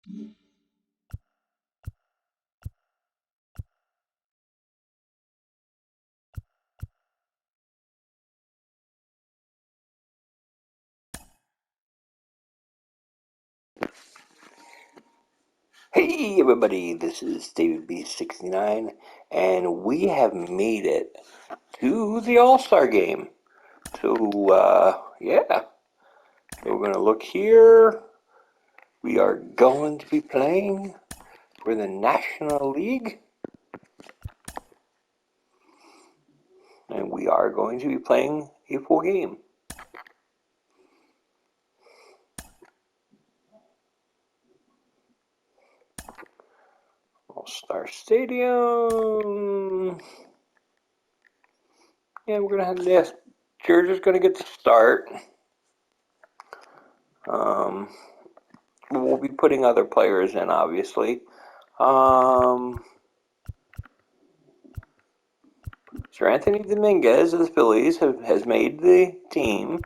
Hey everybody, this is David B69, and we have made it to the All-Star game. Yeah, we're going to look here. We are going to be playing for the National League, and we are going to be playing a full game. All-Star Stadium. Yeah, we're going to have this. Georgia's going to get the start. We'll be putting other players in, obviously. Sir Anthony Dominguez of the Phillies has made the team,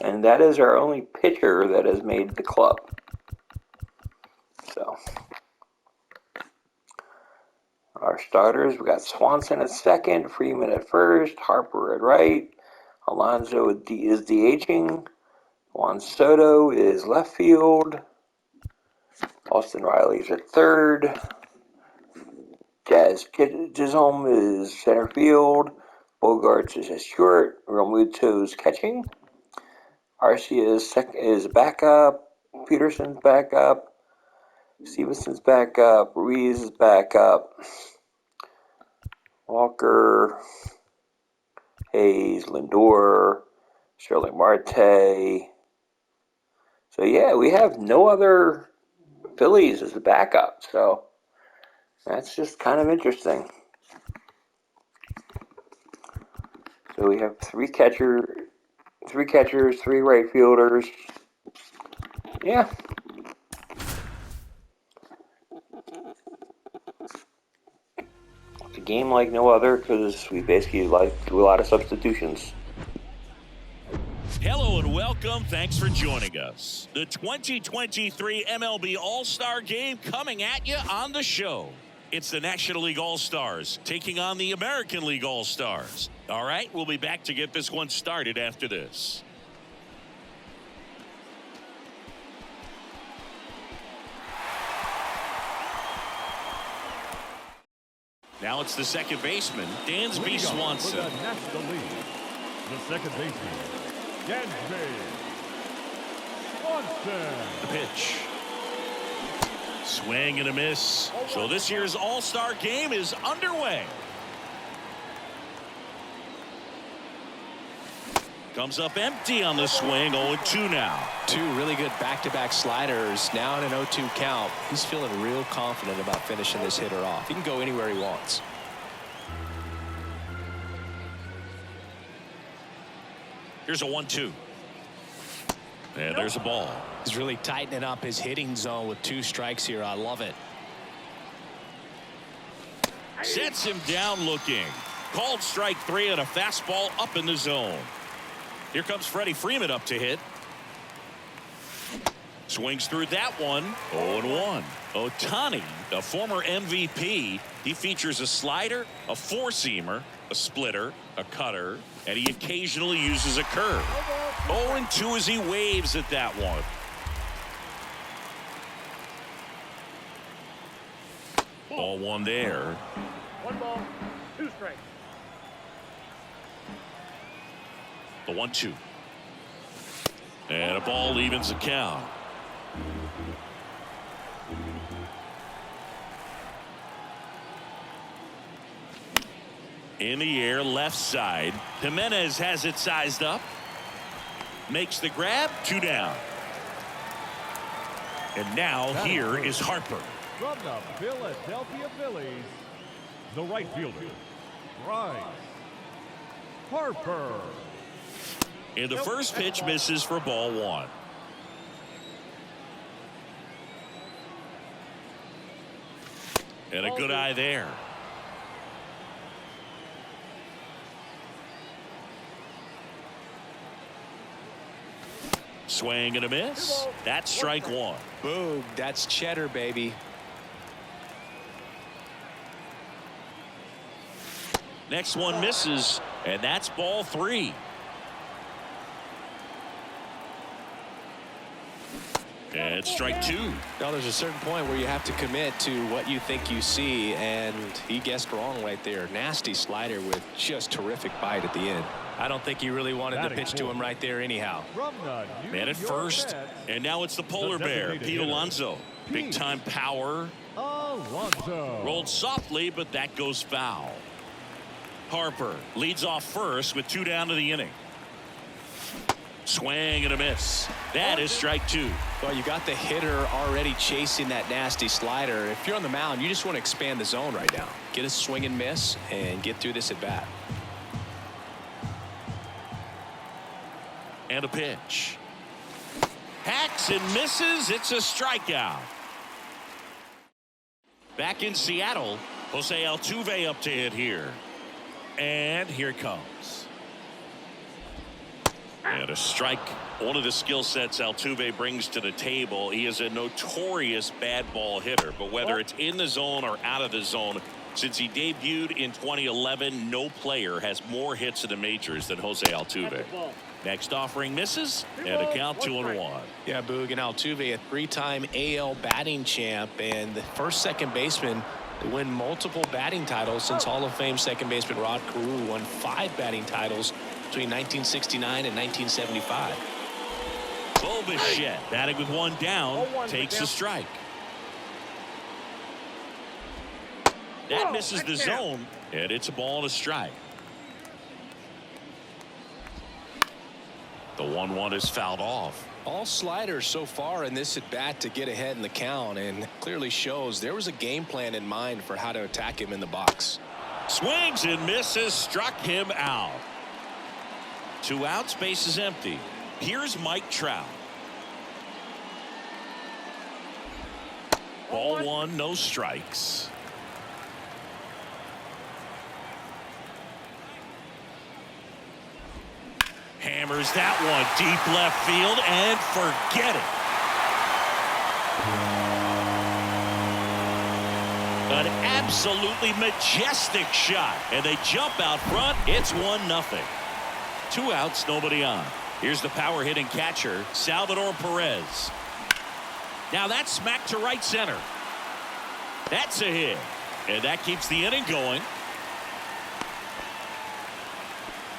and that is our only pitcher that has made the club. So, our starters, we got Swanson at second, Freeman at first, Harper at right, Alonso is DHing, Juan Soto is left field, Austin Riley's at third, Jazz Chisholm is center field, Bogarts is at short, Realmuto's catching, Arcia is backup, Peterson's backup, Stevenson's backup, Ruiz is backup, Walker, Hayes, Lindor, Sterling Marte. So yeah, we have no other Phillies as the backup, so that's just kind of interesting. So we have three catchers, three right fielders. Yeah. It's a game like no other because we basically do a lot of substitutions. Hello and welcome. Thanks for joining us. The 2023 MLB All-Star Game coming at you on the show. It's the National League All-Stars taking on the American League All-Stars. All right, we'll be back to get this one started after this. Now it's the second baseman, Dansby Swanson. The National League, the second baseman, Dansby Swanson. The pitch. Swing and a miss. So this year's All-Star Game is underway. Comes up empty on the swing. 0-2 now. Two really good back-to-back sliders. Now in an 0-2 count. He's feeling real confident about finishing this hitter off. He can go anywhere he wants. Here's a 1-2. And there's a ball. He's really tightening up his hitting zone with two strikes here. I love it. Sets him down looking. Called strike three and a fastball up in the zone. Here comes Freddie Freeman up to hit. Swings through that one. 0-1. Ohtani, a former MVP. He features a slider, a four-seamer, a splitter, a cutter, and he occasionally uses a curve. 0-2 as he waves at that one. Ball one there. 1 ball, 2 strikes. The 1-2. And a ball evens the count. In the air, left side. Jimenez has it sized up. Makes the grab, 2 down. And now here is Harper. From the Philadelphia Phillies, the right fielder, Bryce Harper. And the first pitch misses for ball 1. And a good eye there. Swing and a miss. That's strike one. Boom. That's cheddar, baby. Next one misses, and that's ball three. And strike two. Now there's a certain point where you have to commit to what you think you see, and he guessed wrong right there. Nasty slider with just terrific bite at the end. I don't think he really wanted to pitch to him right there anyhow. Man at first, and now it's the polar bear, Pete Alonso. Big time power. Rolled softly, but that goes foul. Harper leads off first with 2 down to the inning. Swing and a miss. That is strike two. Well, you got the hitter already chasing that nasty slider. If you're on the mound, you just want to expand the zone right now. Get a swing and miss and get through this at bat. And a pitch. Hacks and misses. It's a strikeout. Back in Seattle, Jose Altuve up to hit here. And here it comes. And a strike. One of the skill sets Altuve brings to the table. He is a notorious bad ball hitter, but whether it's in the zone or out of the zone, since he debuted in 2011, no player has more hits in the majors than Jose Altuve. Next offering misses, and a count 2-1. Yeah, Boog, and Altuve, a 3-time AL batting champ and the first second baseman to win multiple batting titles since Hall of Fame second baseman Rod Carew won 5 batting titles between 1969 and 1975. Bo Bichette batting with 1 down, takes a strike. That misses the zone, and it's a ball and a strike. The 1-1 is fouled off. All sliders so far in this at bat to get ahead in the count, and clearly shows there was a game plan in mind for how to attack him in the box. Swings and misses, struck him out. 2 outs, base is empty. Here's Mike Trout. Ball 1, no strikes. Hammers that one deep left field and forget it. An absolutely majestic shot, and they jump out front. It's 1-0. 2 outs, nobody on. Here's the power hitting catcher, Salvador Perez. Now that's smacked to right center. That's a hit, and that keeps the inning going.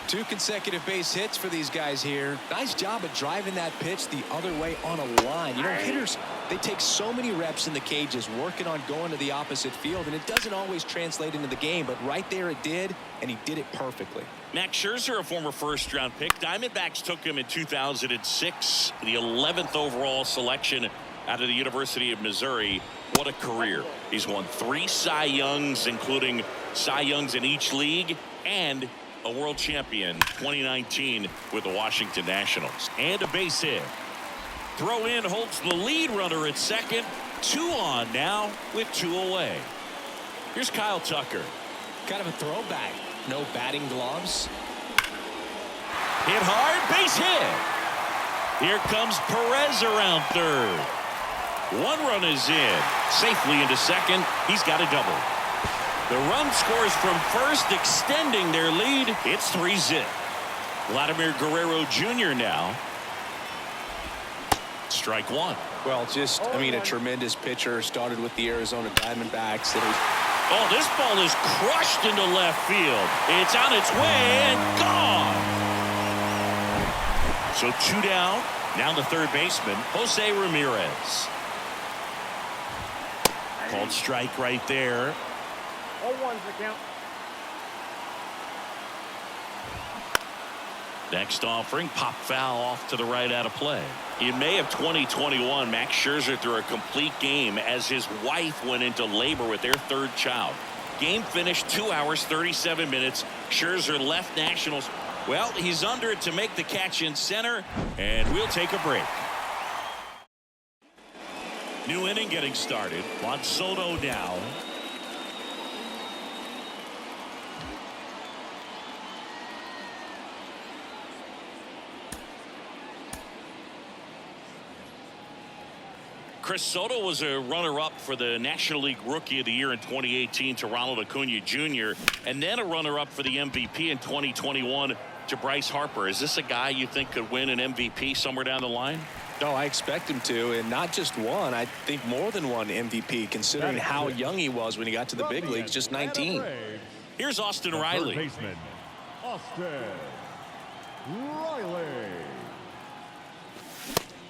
2 consecutive base hits for these guys here. Nice job of driving that pitch the other way on a line. You know, hitters, they take so many reps in the cages working on going to the opposite field, and it doesn't always translate into the game, but right there it did, and he did it perfectly. Max Scherzer, a former first-round pick. Diamondbacks took him in 2006, the 11th overall selection out of the University of Missouri. What a career. He's won 3 Cy Youngs, including Cy Youngs in each league, and a world champion 2019 with the Washington Nationals. And a base hit. Throw in holds the lead runner at second. 2 on now with 2 away. Here's Kyle Tucker. Kind of a throwback. No batting gloves. Hit hard, base hit. Here comes Perez around third. 1 run is in. Safely into second. He's got a double. The run scores from first, extending their lead. It's 3-0. Vladimir Guerrero Jr. now. Strike 1. Well, just, I mean, a tremendous pitcher. Started with the Arizona Diamondbacks. Oh, this ball is crushed into left field. It's on its way and gone. So 2 down. Now the third baseman, Jose Ramirez. Called strike right there. 0-1's the count. Next offering, pop foul off to the right out of play. In May of 2021, Max Scherzer threw a complete game as his wife went into labor with their 3rd child. Game finished 2 hours, 37 minutes. Scherzer left Nationals. Well, he's under it to make the catch in center, and we'll take a break. New inning getting started. Juan Soto now. Chris Soto was a runner-up for the National League Rookie of the Year in 2018 to Ronald Acuna Jr. and then a runner-up for the MVP in 2021 to Bryce Harper. Is this a guy you think could win an MVP somewhere down the line? No, I expect him to, and not just one. I think more than one MVP, considering how young he was when he got to the big leagues, just 19. Here's Austin Riley. Third baseman, Austin Riley.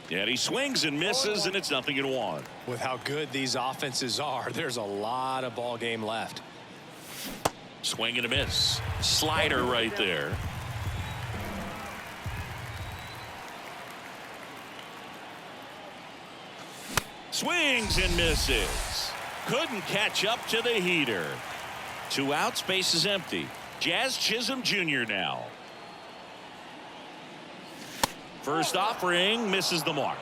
And he swings and misses, and it's 0-1. With how good these offenses are, there's a lot of ball game left. Swing and a miss. Slider right there. Swings and misses. Couldn't catch up to the heater. 2 outs, base is empty. Jazz Chisholm Jr. now. First offering misses the mark.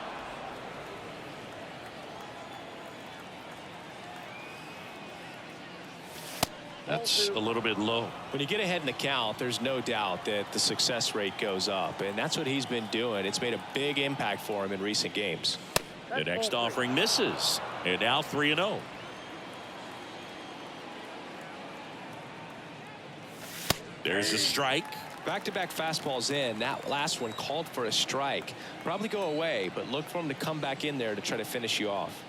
That's a little bit low. When you get ahead in the count, there's no doubt that the success rate goes up, and that's what he's been doing. It's made a big impact for him in recent games. The next offering misses, and now 3-0. There's a strike. Back-to-back fastballs in. That last one called for a strike. Probably go away, but look for him to come back in there to try to finish you off.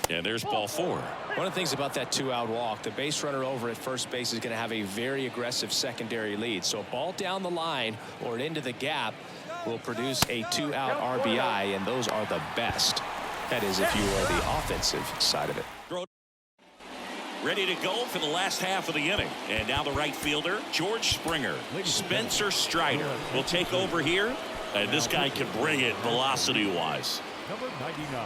And there's ball 4. One of the things about that 2-out walk, the base runner over at first base is going to have a very aggressive secondary lead. So a ball down the line or into the gap will produce a 2-out RBI, and those are the best. That is if you are the offensive side of it. Ready to go for the last half of the inning. And now the right fielder, George Springer. Spencer Strider will take over here. And this guy can bring it velocity-wise. Number 99.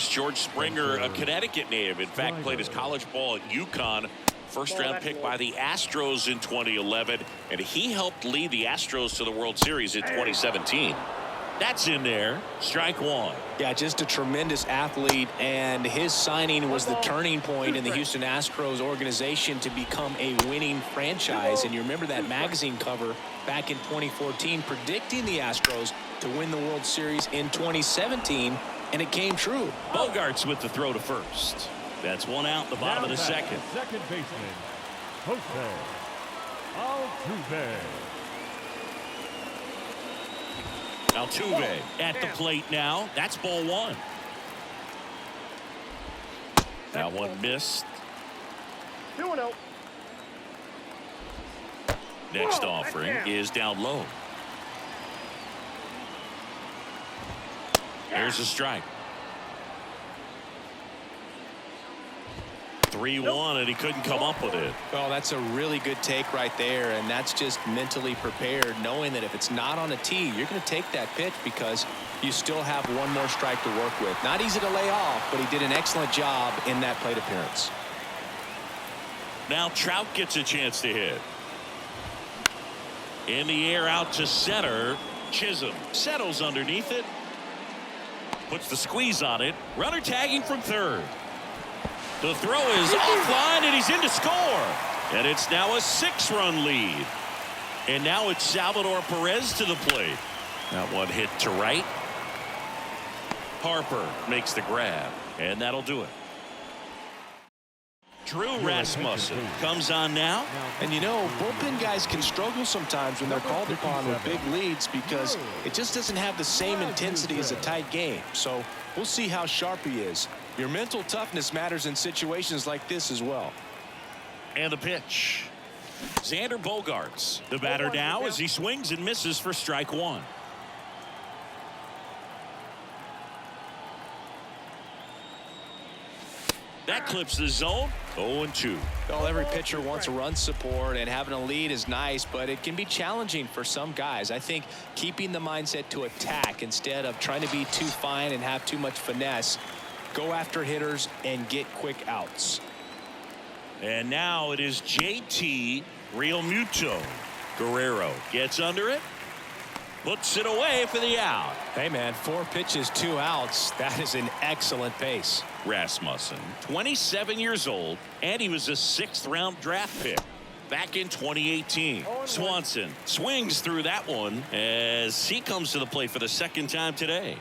George Springer, a Connecticut native. In fact, played his college ball at UConn. First-round pick by the Astros in 2011. And he helped lead the Astros to the World Series in 2017. That's in there. Strike 1. Yeah, just a tremendous athlete, and his signing was the turning point in the Houston Astros organization to become a winning franchise. And you remember that magazine cover back in 2014 predicting the Astros to win the World Series in 2017, and it came true. Bogarts with the throw to first. That's 1 out, the bottom of the second. Second baseman, Jose Altuve. Altuve at the plate now. That's ball 1. That one missed. 2-0. Next offering is down low. There's a strike. 3-1, and he couldn't come up with it. Well, that's a really good take right there, and that's just mentally prepared, knowing that if it's not on a tee, you're going to take that pitch because you still have one more strike to work with. Not easy to lay off, but he did an excellent job in that plate appearance. Now Trout gets a chance to hit. In the air out to center. Chisholm settles underneath it. Puts the squeeze on it. Runner tagging from third. The throw is offline, and he's in to score. And it's now a 6-run lead. And now it's Salvador Perez to the plate. That one hit to right. Harper makes the grab, and that'll do it. Drew Rasmussen comes on now. And you know, bullpen guys can struggle sometimes when they're called upon with big leads because it just doesn't have the same intensity as a tight game. So we'll see how sharp he is. Your mental toughness matters in situations like this as well. And the pitch. Xander Bogaerts, the batter now as he swings and misses for strike 1. That clips the zone. 0-2. Well, every pitcher wants a run support, and having a lead is nice, but it can be challenging for some guys. I think keeping the mindset to attack instead of trying to be too fine and have too much finesse. Go after hitters and get quick outs. And now it is JT Realmuto. Guerrero gets under it. Puts it away for the out. Hey, man, 4 pitches, 2 outs. That is an excellent pace. Rasmussen, 27 years old, and he was a 6th-round draft pick back in 2018. Swanson swings through that one as he comes to the plate for the 2nd time today.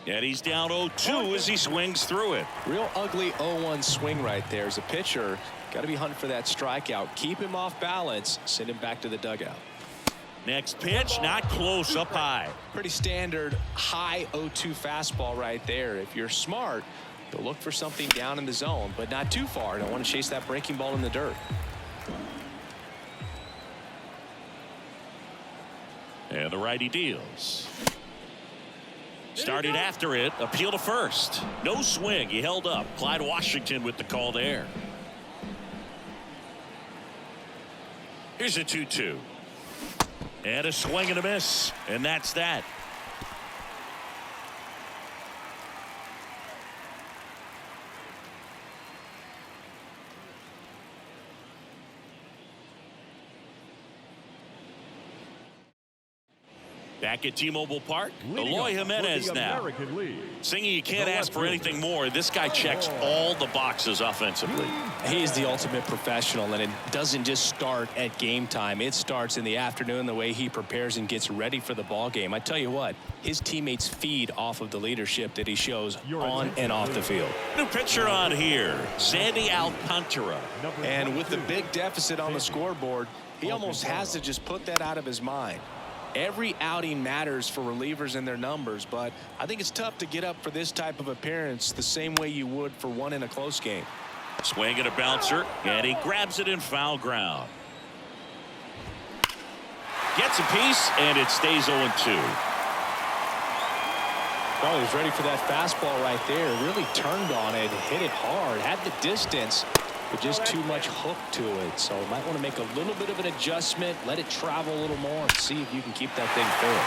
And he's down 0-2 as he swings through it. Real ugly 0-1 swing right there. As a pitcher, got to be hunting for that strikeout. Keep him off balance. Send him back to the dugout. Next pitch, not close, up high. Pretty standard high 0-2 fastball right there. If you're smart, you'll look for something down in the zone, but not too far. Don't want to chase that breaking ball in the dirt. And the righty deals. Started after it, appeal to first. No swing, he held up. Clyde Washington with the call there. Here's a 2-2. And a swing and a miss. And that's that. Back at T-Mobile Park, Eloy Jimenez now. Singing, you can't ask for anything more. This guy checks all the boxes offensively. He's the ultimate professional, and it doesn't just start at game time. It starts in the afternoon, the way he prepares and gets ready for the ball game. I tell you what, his teammates feed off of the leadership that he shows on and off the field. New pitcher on here, Sandy Alcantara. And with the big deficit on the scoreboard, he almost has to just put that out of his mind. Every outing matters for relievers and their numbers, but I think it's tough to get up for this type of appearance the same way you would for one in a close game. Swing and a bouncer, and he grabs it in foul ground. Gets a piece, and it stays 0-2. Oh, he's ready for that fastball right there. Really turned on it, hit it hard, had the distance, but just too much hook to it. So might want to make a little bit of an adjustment, let it travel a little more, and see if you can keep that thing fair.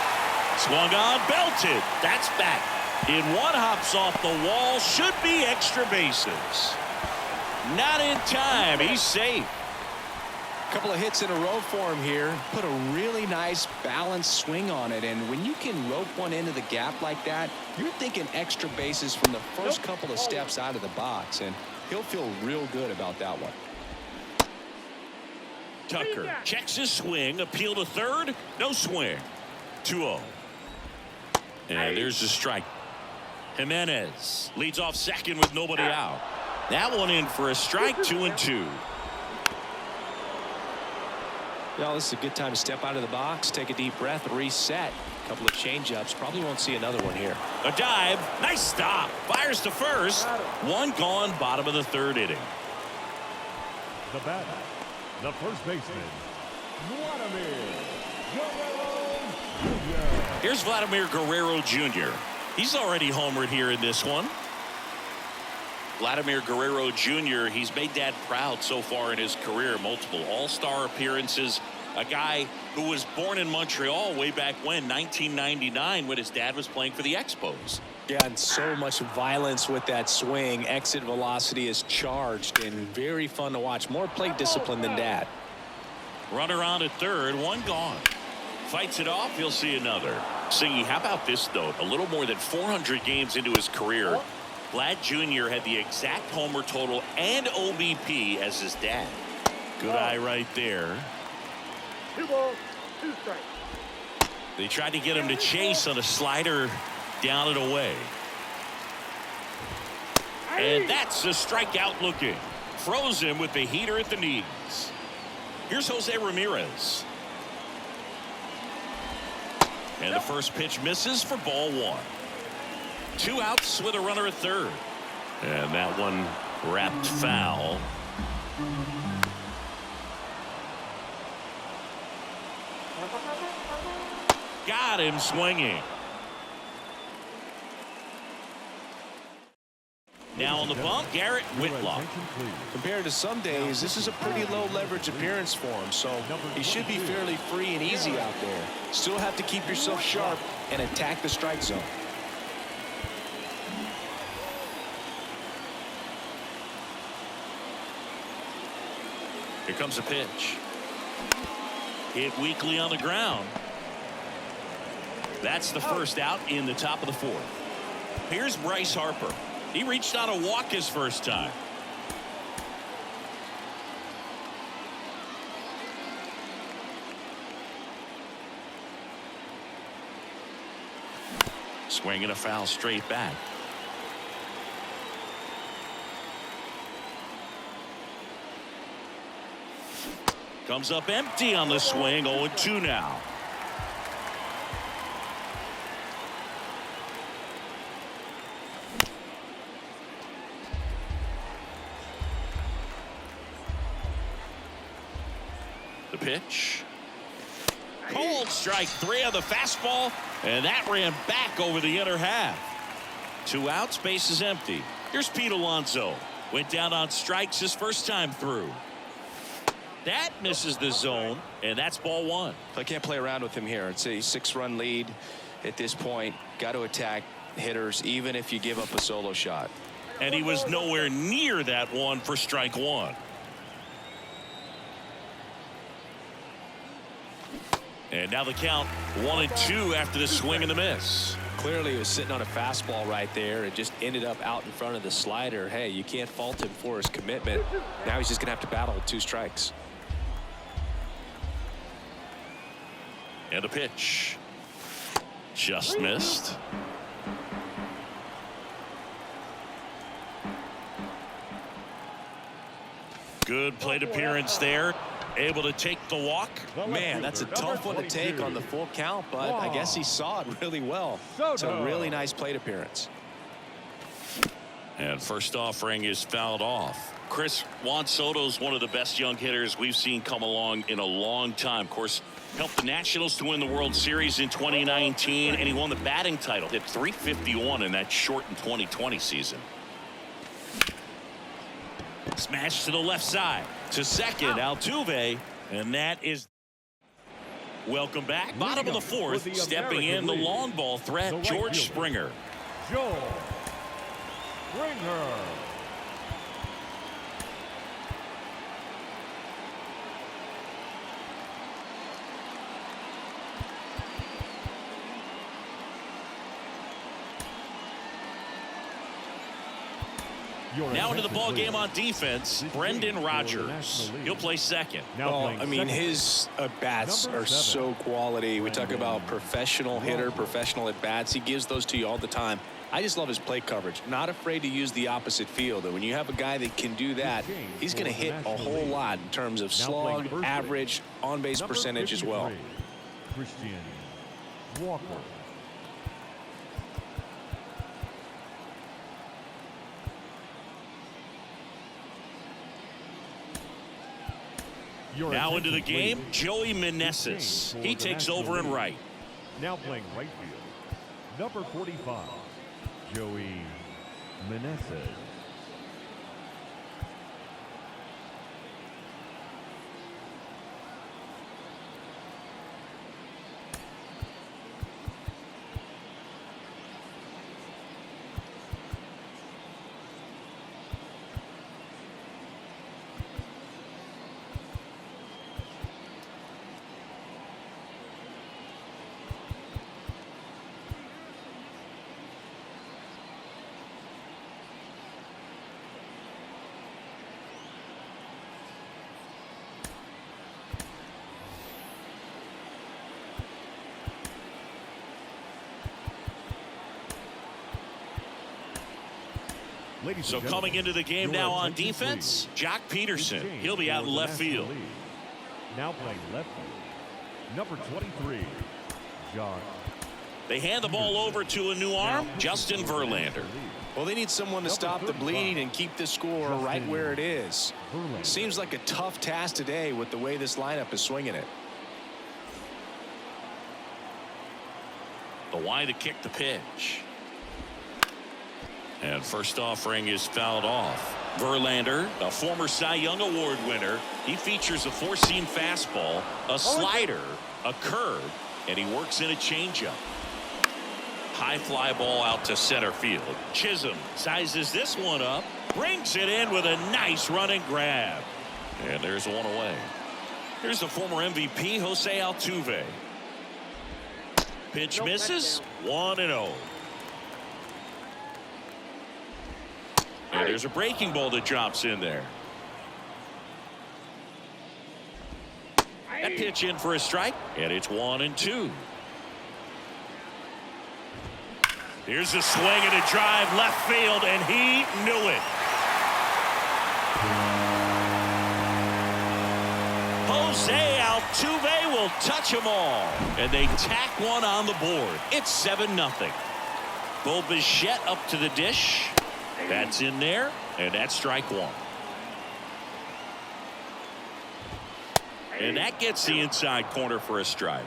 Swung on, belted. That's back. In one, hops off the wall. Should be extra bases. Not in time. He's safe. A couple of hits in a row for him here. Put a really nice balanced swing on it. And when you can rope one into the gap like that, you're thinking extra bases from the first couple of steps out of the box. And he'll feel real good about that one. Tucker checks his swing. Appeal to third. No swing. 2-0. And there's the strike. Jimenez leads off second with nobody out. That one in for a strike. 2-2. Well, this is a good time to step out of the box, take a deep breath, reset. A couple of changeups. Probably won't see another one here. A dive. Nice stop. Fires to first. One gone. Bottom of the third inning. The batter, the first baseman, Vladimir Guerrero Jr. Here's Vladimir Guerrero Jr. He's already homered here in this one. Vladimir Guerrero Jr., he's made Dad proud so far in his career. Multiple all-star appearances. A guy who was born in Montreal way back when, 1999, when his dad was playing for the Expos. Yeah, and so much violence with that swing. Exit velocity is charged and very fun to watch. More plate discipline than Dad. Runner on at third, one gone. Fights it off, he'll see another. Singy, how about this note? A little more than 400 games into his career, Vlad Jr. had the exact homer total and OBP as his dad. Good eye right there. 2 balls, 2 strikes. They tried to get him to chase on a slider down and away. And that's a strikeout looking. Froze him with the heater at the knees. Here's Jose Ramirez. And the first pitch misses for ball 1. 2 outs with a runner at third. And that one wrapped foul. Got him swinging. Now on the bump, Garrett Whitlock. Compared to some days, this is a pretty low leverage appearance for him, so he should be fairly free and easy out there. Still have to keep yourself sharp and attack the strike zone. Here comes a pitch. Hit weakly on the ground. That's the first out in the top of the 4th. Here's Bryce Harper. He reached on a walk his first time. Swing and a foul straight back. Comes up empty on the swing. 0-2 now. The pitch. Cold strike 3 on the fastball, and that ran back over the inner half. 2 outs, base is empty. Here's Pete Alonso. Went down on strikes his first time through. That misses the zone, and that's ball 1. I can't play around with him here. It's a 6-run lead at this point. Got to attack hitters, even if you give up a solo shot. And he was nowhere near that one for strike 1. And now the count 1-2 after the swing and the miss. Clearly he was sitting on a fastball right there. It just ended up out in front of the slider. Hey, you can't fault him for his commitment. Now he's just going to have to battle with 2 strikes. And a pitch. Just missed. Good plate appearance there. Able to take the walk. Man, that's a tough one to take on the full count, but I guess he saw it really well. It's a really nice plate appearance. And first offering is fouled off. Chris, Juan Soto's one of the best young hitters we've seen come along in a long time. Of course, helped the Nationals to win the World Series in 2019, and he won the batting title. Hit .351 in that shortened 2020 season. Smash to the left side. To second, Altuve, and that is. Welcome back. Bottom of the 4th, stepping in the long ball threat, George Springer. George Springer. Now into the ball game on defense, Brendan Rodgers. He'll play second. Well, I mean, his at-bats are so quality. We talk about professional hitter, professional at-bats. He gives those to you all the time. I just love his plate coverage. Not afraid to use the opposite field. And when you have a guy that can do that, he's going to hit a whole lot in terms of slug, average, on-base percentage as well. Christian Walker. Now into the game, Joey Meneses. He takes over in right. Now playing right field, number 45, Joey Meneses. So coming into the game now on defense, Jock Peterson. He'll be out in left field. Now playing left field, number 23, Jock. They hand the ball over to a new arm, Justin Verlander. Well, they need someone to stop the bleed and keep the score right where it is. Seems like a tough task today with the way this lineup is swinging it. The wide to kick the pitch. And first offering is fouled off. Verlander, a former Cy Young Award winner, he features a 4-seam fastball, a slider, a curve, and he works in a changeup. High fly ball out to center field. Chisholm sizes this one up, brings it in with a nice running grab. And there's one away. Here's the former MVP, Jose Altuve. Pitch misses, 1-0. And there's a breaking ball that drops in there. That pitch in for a strike, and it's 1-2. Here's a swing and a drive left field, and he knew it. Jose Altuve will touch them all, and they tack one on the board. It's 7-0. Bo Bichette up to the dish. That's in there, and that's strike one. And that gets the inside corner for a strike.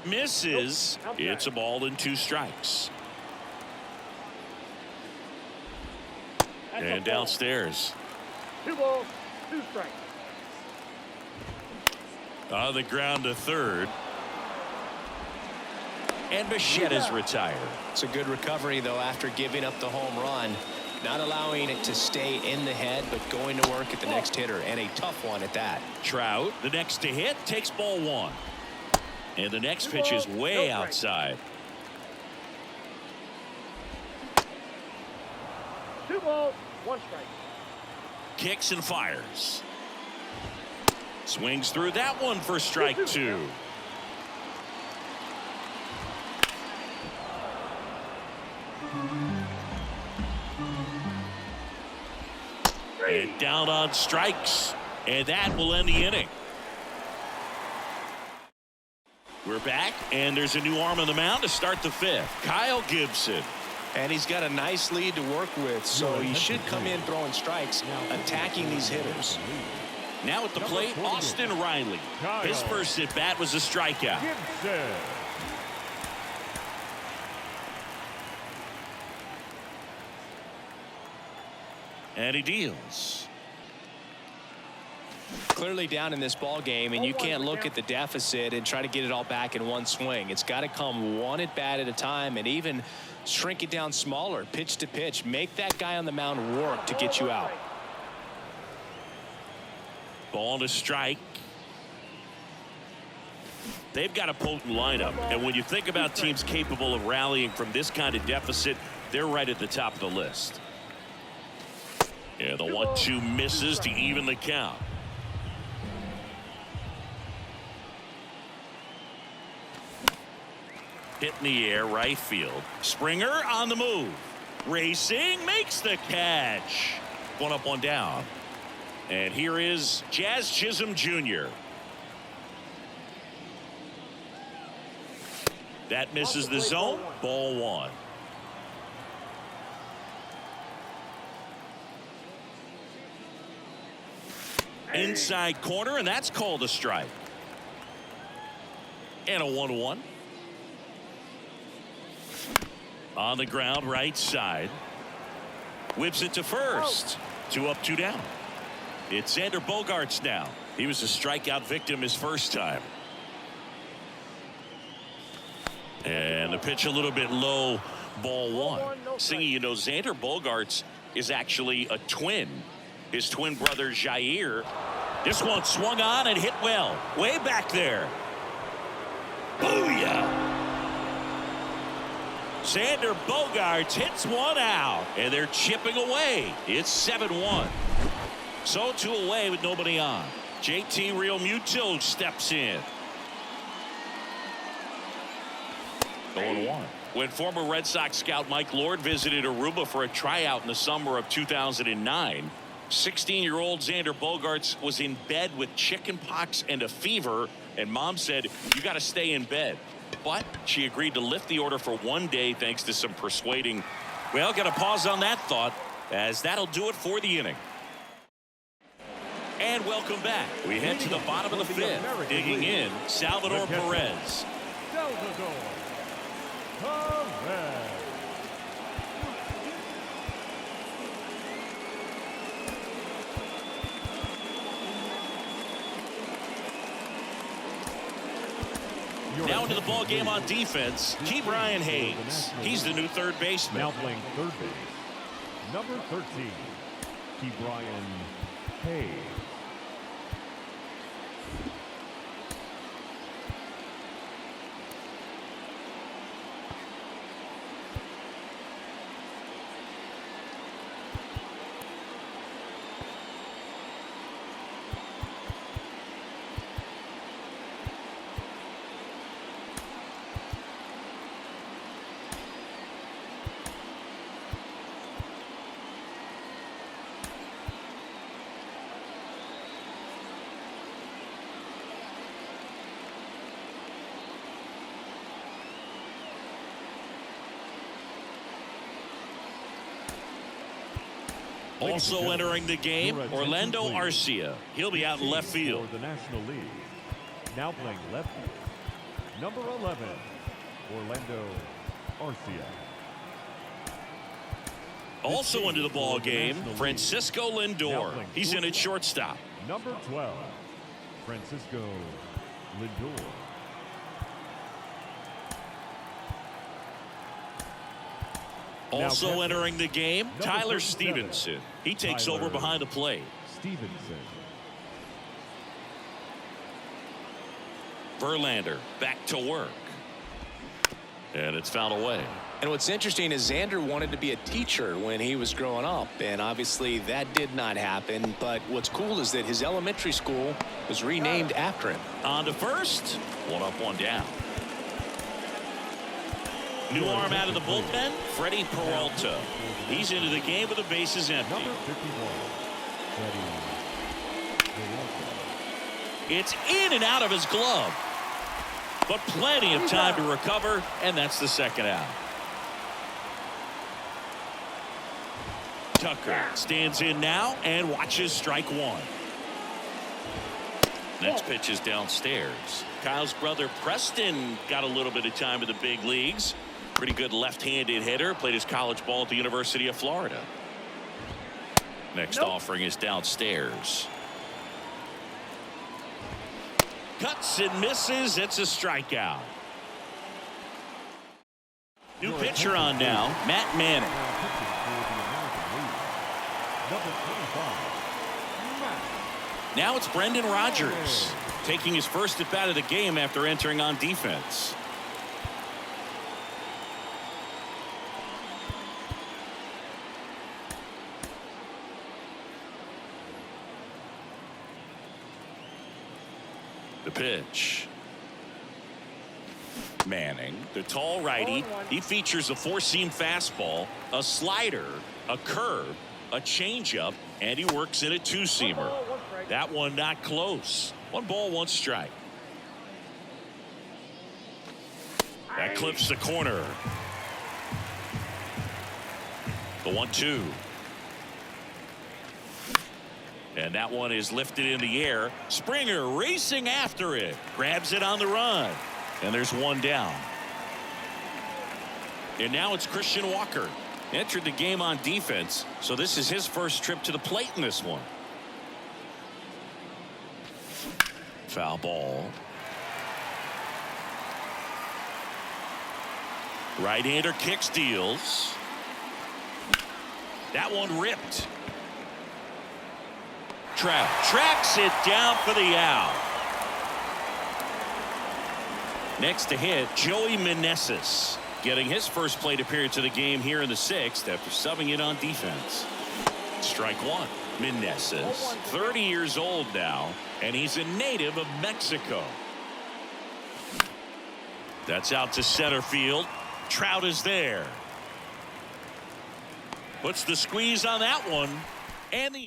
Misses. It's a ball and 2 strikes. And downstairs. 2 balls, 2 strikes. On the ground to third. And Bichette is retired. It's a good recovery, though, after giving up the home run. Not allowing it to stay in the head, but going to work at the next hitter, and a tough one at that. Trout, the next to hit, takes ball 1. And the next pitch is way outside. 2 balls, 1 strike. Kicks and fires. Swings through that one for strike 2. And down on strikes. And that will end the inning. We're back, and there's a new arm on the mound to start the 5th. Kyle Gibson. And he's got a nice lead to work with, so he should come in throwing strikes, attacking these hitters. Now at the plate, Austin Riley. His first at bat was a strikeout. Gibson. And he deals. Clearly down in this ball game, and you can't look at the deficit and try to get it all back in one swing. It's got to come one at bat at a time, and even shrink it down smaller, pitch to pitch. Make that guy on the mound work to get you out. Ball to strike. They've got a potent lineup, and when you think about teams capable of rallying from this kind of deficit, they're right at the top of the list. Yeah, the 1-2 misses to even the count. Hit in the air, right field. Springer on the move. Racing, makes the catch. 1 up, 1 down. And here is Jazz Chisholm Jr. That misses the zone. Ball 1. Inside corner, and that's called a strike. And a 1-1. On the ground, right side. Whips it to first. 2 up, 2 down. It's Xander Bogaerts now. He was a strikeout victim his first time. And the pitch a little bit low. Ball 1. Singing, you know, Xander Bogaerts is actually a twin. His twin brother Jair. This one swung on and hit well. Way back there. Booyah! Xander Bogaerts hits one out, and they're chipping away. It's 7-1. So 2 away with nobody on. JT Realmuto steps in. 0-1. When former Red Sox scout Mike Lord visited Aruba for a tryout in the summer of 2009, 16-year-old Xander Bogaerts was in bed with chickenpox and a fever, and mom said, "You got to stay in bed." But she agreed to lift the order for 1 day thanks to some persuading. Well, got to pause on that thought, as that'll do it for the inning. And welcome back. We head to the bottom of the 5th. Digging in, Salvador Perez. Salvador Perez. Now into the ball game on defense, Ke'Bryan Hayes. He's the new third baseman. Now playing third base, number 13, Ke'Bryan Hayes. Also entering the game, Orlando Arcia. He'll be out in left field. For the National League. Now playing left field, number 11, Orlando Arcia. Also into the ball game, Francisco Lindor. He's in at shortstop. Number 12, Francisco Lindor. Also entering the game, Tyler Stevenson. He takes over behind the plate. Stevenson. Verlander back to work. And it's fouled away. And what's interesting is Xander wanted to be a teacher when he was growing up, and obviously that did not happen. But what's cool is that his elementary school was renamed after him. On to first. One up, one down. New arm out of the bullpen, Freddie Peralta. He's into the game with the bases empty. Number 51, Freddie Peralta. It's in and out of his glove. But plenty of time to recover, and that's the second out. Tucker stands in now and watches strike one. Next pitch is downstairs. Kyle's brother Preston got a little bit of time in the big leagues. Pretty good left-handed hitter. Played his college ball at the University of Florida. Next offering is downstairs. Cuts and misses. It's a strikeout. New pitcher on now, Matt Manning. Now it's Brendan Rodgers taking his first at bat of the game after entering on defense. The pitch. Manning, the tall righty. He features a four-seam fastball, a slider, a curve, a changeup, and he works in a two-seamer. That one not close. 1 ball, 1 strike. That clips the corner. The 1-2. And that one is lifted in the air. Springer racing after it. Grabs it on the run. And there's one down. And now it's Christian Walker. Entered the game on defense. So this is his first trip to the plate in this one. Foul ball. Right-hander kicks, deals. That one ripped. Trout tracks it down for the out. Next to hit, Joey Meneses, getting his first plate appearance of the game here in the 6th after subbing in on defense. Strike one. Meneses, 30 years old now, and he's a native of Mexico. That's out to center field. Trout is there. Puts the squeeze on that one. And the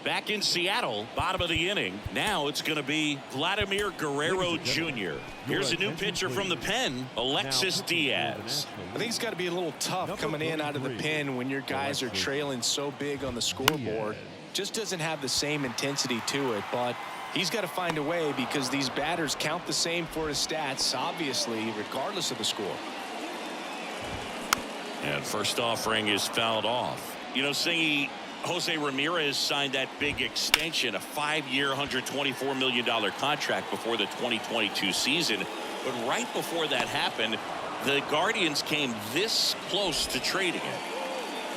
back in Seattle, bottom of the inning. Now it's going to be Vladimir Guerrero Jr. Here's a new pitcher from the pen, Alexis Diaz. I think it's got to be a little tough coming in out of the pen when your guys are trailing so big on the scoreboard. Just doesn't have the same intensity to it, but he's got to find a way because these batters count the same for his stats, obviously, regardless of the score. And first offering is fouled off. You know, Singy, Jose Ramirez signed that big extension, a 5-year, $124 million contract before the 2022 season. But right before that happened, the Guardians came this close to trading it.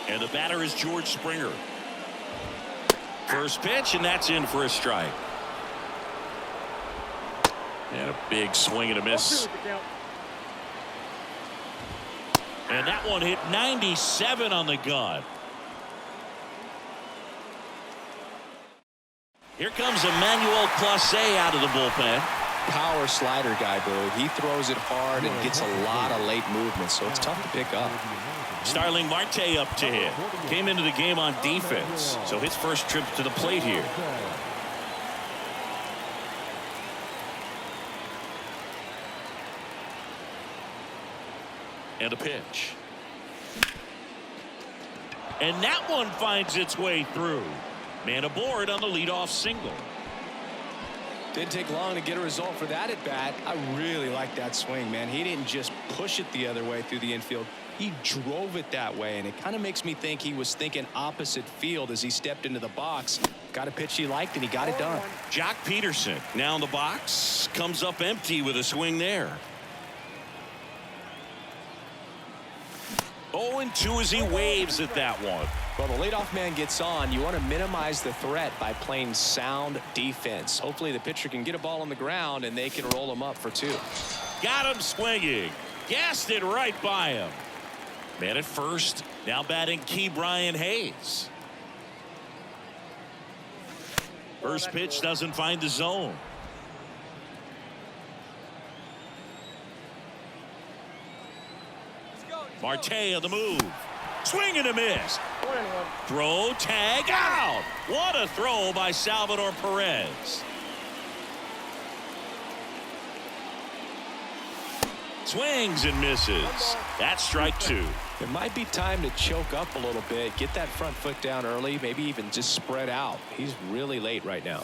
And the batter is George Springer. First pitch, and that's in for a strike. And a big swing and a miss. And that one hit 97 on the gun. Here comes Emmanuel Clase out of the bullpen. Power slider guy, Billy. He throws it hard and gets a lot of late movement, so it's tough to pick up. Starling Marte up to hit. Came into the game on defense, so his first trip to the plate here. And a pitch. And that one finds its way through. Man aboard on the leadoff single. Didn't take long to get a result for that at bat. I really like that swing, man. He didn't just push it the other way through the infield. He drove it that way, and it kind of makes me think he was thinking opposite field as he stepped into the box. Got a pitch he liked, and he got it done. Jock Peterson now in the box. Comes up empty with a swing there. 0-2 as he waves at that one. Well, the leadoff man gets on. You want to minimize the threat by playing sound defense. Hopefully the pitcher can get a ball on the ground and they can roll him up for 2. Got him swinging. Gassed it right by him. Man at first. Now batting Key Brian Hayes. First pitch doesn't find the zone. Marte on the move. Swing and a miss. Throw, tag, out. What a throw by Salvador Perez. Swings and misses. That's strike 2. It might be time to choke up a little bit. Get that front foot down early. Maybe even just spread out. He's really late right now.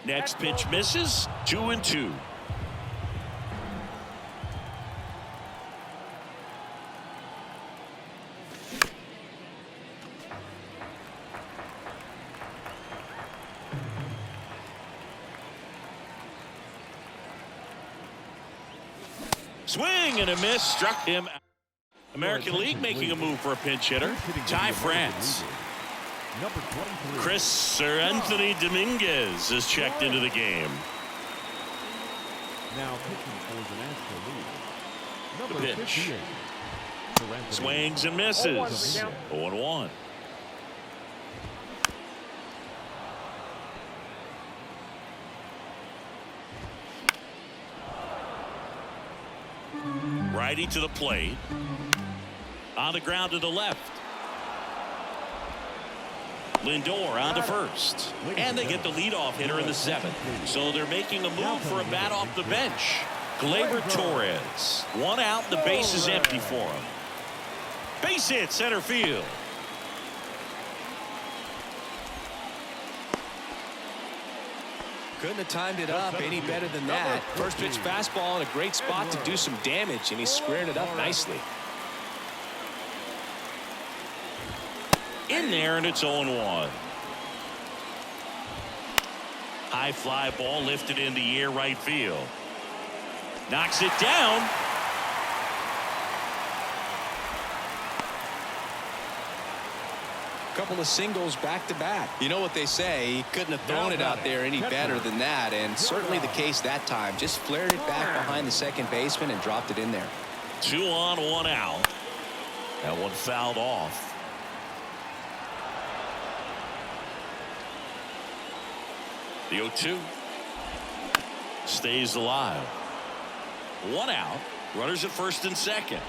Next pitch misses. 2-2. Swing and a miss. Struck him. American League making a move for a pinch hitter. Ty France. Chris or Anthony Dominguez is checked into the game. Now pitching for the National League. The Number pitch. 58. Swings and misses. 0-1. Righty to the plate. On the ground to the left. Lindor on to first. And they get the leadoff hitter in the 7th. So they're making a move for a bat off the bench. Gleyber Torres. 1 out. The base is empty for him. Base hit center field. Couldn't have timed it up any better than that. First pitch fastball in a great spot to do some damage, and he squared it up nicely. In there, and it's 0-1. High fly ball lifted in the air right field. Knocks it down. Couple of singles back to back. You know what they say, he couldn't have thrown it out there any better than that, and certainly the case that time. Just flared it back behind the second baseman and dropped it in there. 2 on, 1 out. That one fouled off. The 0-2 stays alive. 1 out. Runners at first and second.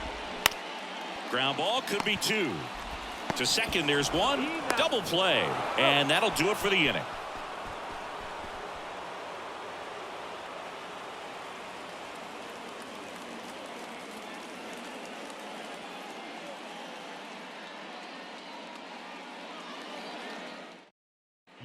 Ground ball could be 2. To second, there's 1. Double play. And that'll do it for the inning.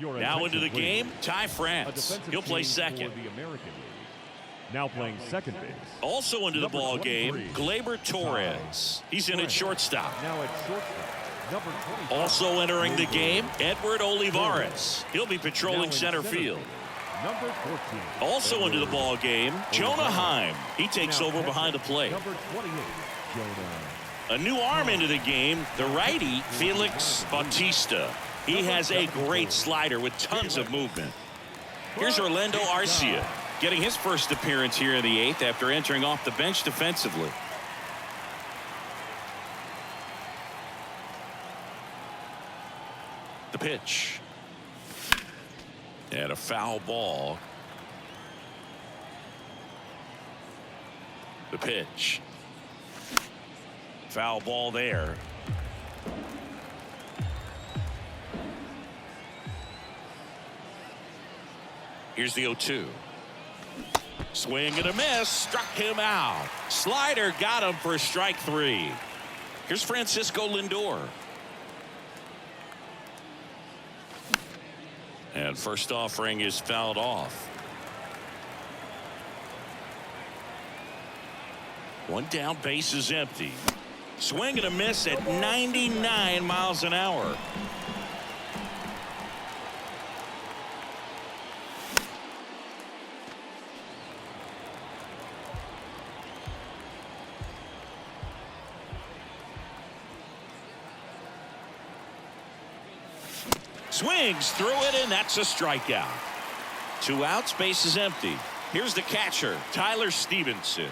Now into the game, Ty France. He'll play second. For the American League. Now playing second base. Also into the ball game, Gleyber Torres. He's in at shortstop. Now at shortstop. Number 20. Also entering the game, Edward Olivares. He'll be patrolling center field. Number 14. Also into the ball game, Jonah Heim. He takes over behind the plate. Number 28. Jonah. A new arm into the game, the righty, Felix Bautista. He has a great slider with tons of movement. Here's Orlando Arcia getting his first appearance here in the 8th after entering off the bench defensively. The pitch. And a foul ball. The pitch. Foul ball there. Here's the 0-2. Swing and a miss. Struck him out. Slider got him for strike 3. Here's Francisco Lindor. And first offering is fouled off. One down, base is empty. Swing and a miss at 99 miles an hour. Swings through it, and that's a strikeout. 2 outs, base is empty. Here's the catcher, Tyler Stevenson.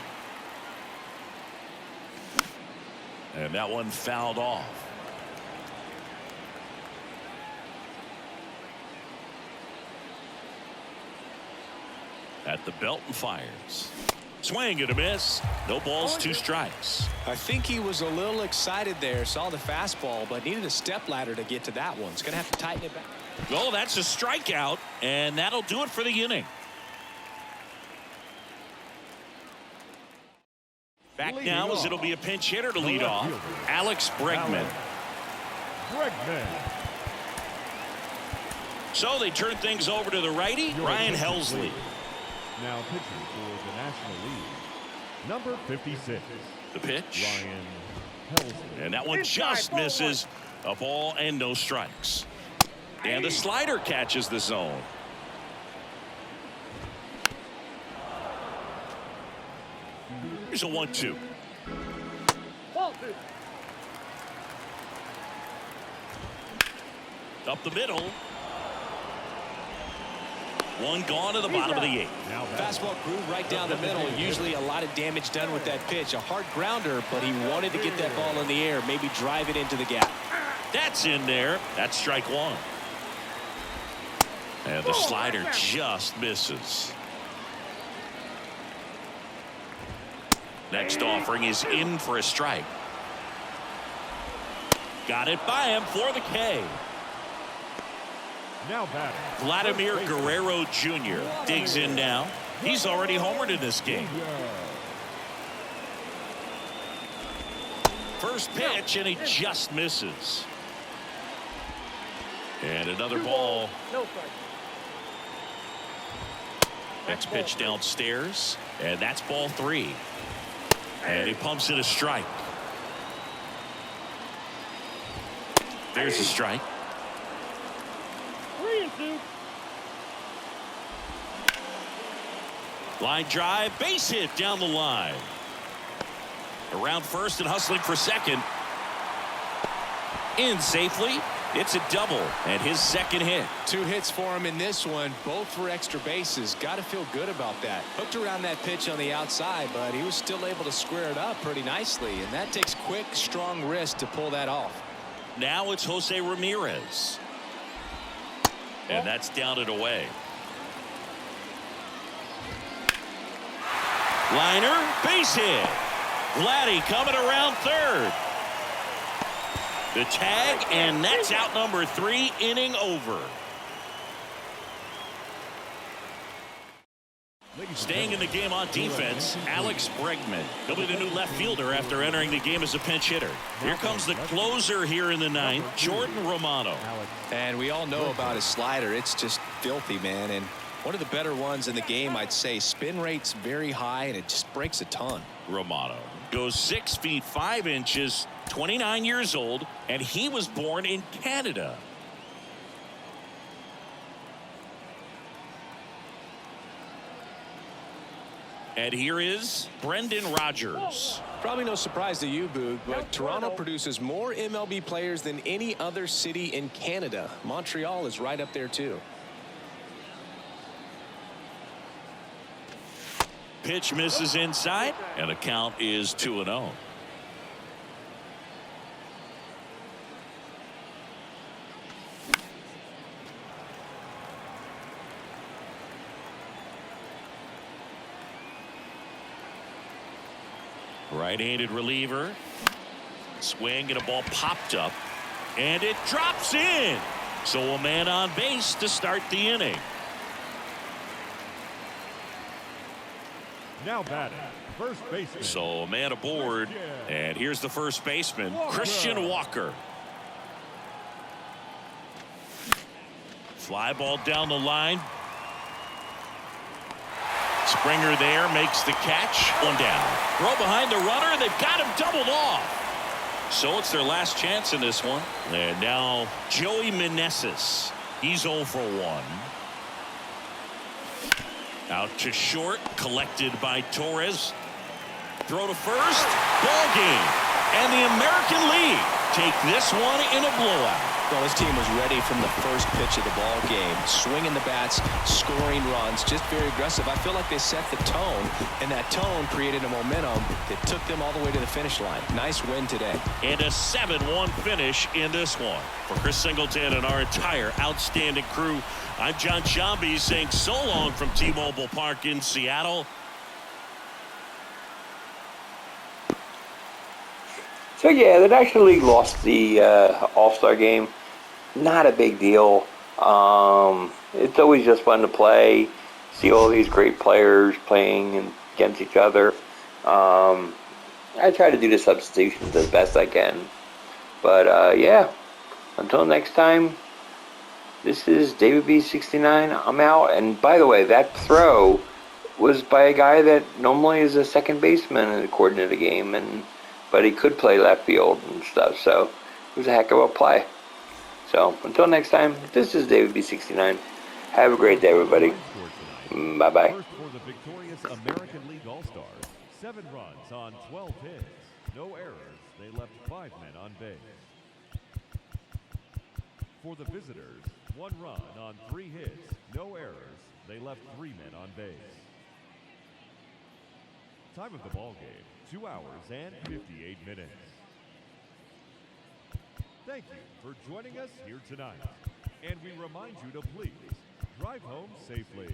And that one fouled off. At the belt and fires. Swing and a miss. No balls, 2 strikes. I think he was a little excited there. Saw the fastball, but needed a step ladder to get to that one. He's going to have to tighten it back. Oh, that's a strikeout, and that'll do it for the inning. Back now as it'll be a pinch hitter to lead off. Alex Bregman. So they turn things over to the righty, Ryan Helsley. Now pitching for the National League, number 56. The pitch. Ryan Helsley. And that one just misses. A ball and no strikes. And the slider catches the zone. Here's a 1-2. Ball 2. Up the middle. One gone to the bottom of the 8th. Now Fastball groove right down the middle. Usually a lot of damage done with that pitch. A hard grounder, but he wanted to get that ball in the air, maybe drive it into the gap. That's in there. That's strike 1. And the slider just misses. Next offering is in for a strike. Got it by him for the K. Now batting, Vladimir Guerrero Jr. digs in now. He's already homered in this game. First pitch, and he just misses. And another ball. No strike. Next pitch downstairs, and that's ball 3. And he pumps in a strike. There's a strike. 3-2. Line drive, base hit down the line. Around first and hustling for second. In safely. It's a double and his second hit. 2 hits for him in this one, both for extra bases. Got to feel good about that. Hooked around that pitch on the outside, but he was still able to square it up pretty nicely, and that takes quick, strong wrist to pull that off. Now it's Jose Ramirez. And that's down and away. Liner, base hit. Vladdy coming around third. The tag, and that's out number 3, inning over. Staying in the game on defense, Alex Bregman. He'll be the new left fielder after entering the game as a pinch hitter. Here comes the closer here in the 9th, Jordan Romano. And we all know about his slider. It's just filthy, man. And one of the better ones in the game, I'd say. Spin rate's very high, and it just breaks a ton. Romano goes 6 feet 5 inches, 29 years old, and he was born in Canada. And here is Brendan Rodgers. Probably no surprise to you, Boog, but Toronto produces more MLB players than any other city in Canada. Montreal is right up there, too. Pitch misses inside, and the count is 2-0. Right-handed reliever. Swing, and a ball popped up, and it drops in. So a man on base to start the inning. now batting, first baseman. So a man aboard, and here's the first baseman, Christian Walker. Fly ball down the line. Springer there makes the catch. One down. Throw behind the runner. They've got him doubled off. So it's their last chance in this one. And now Joey Meneses. He's 0 for 1. Out to short. Collected by Torres. Throw to first. Ball game. And the American League take this one in a blowout. Well, this team was ready from the first pitch of the ball game. Swinging the bats, scoring runs, just very aggressive. I feel like they set the tone, and that tone created a momentum that took them all the way to the finish line. Nice win today. And a 7-1 finish in this one. For Chris Singleton and our entire outstanding crew, I'm John Shambi saying so long from T-Mobile Park in Seattle. So yeah, the National League lost the All-Star game. Not a big deal. It's always just fun to play. See all these great players playing against each other. I try to do the substitutions as best I can. But yeah, until next time, this is David B69. I'm out. And by the way, that throw was by a guy that normally is a second baseman according to the game, but he could play left field and stuff, so it was a heck of a play. So until next time, this is David B69. Have a great day, everybody. Bye-bye. First for the victorious American League All-Stars. 7 runs on 12 hits. No errors. They left 5 men on base. For the visitors, 1 run on 3 hits. No errors. They left 3 men on base. Time of the ball game, 2 hours and 58 minutes. Thank you for joining us here tonight. And we remind you to please drive home safely.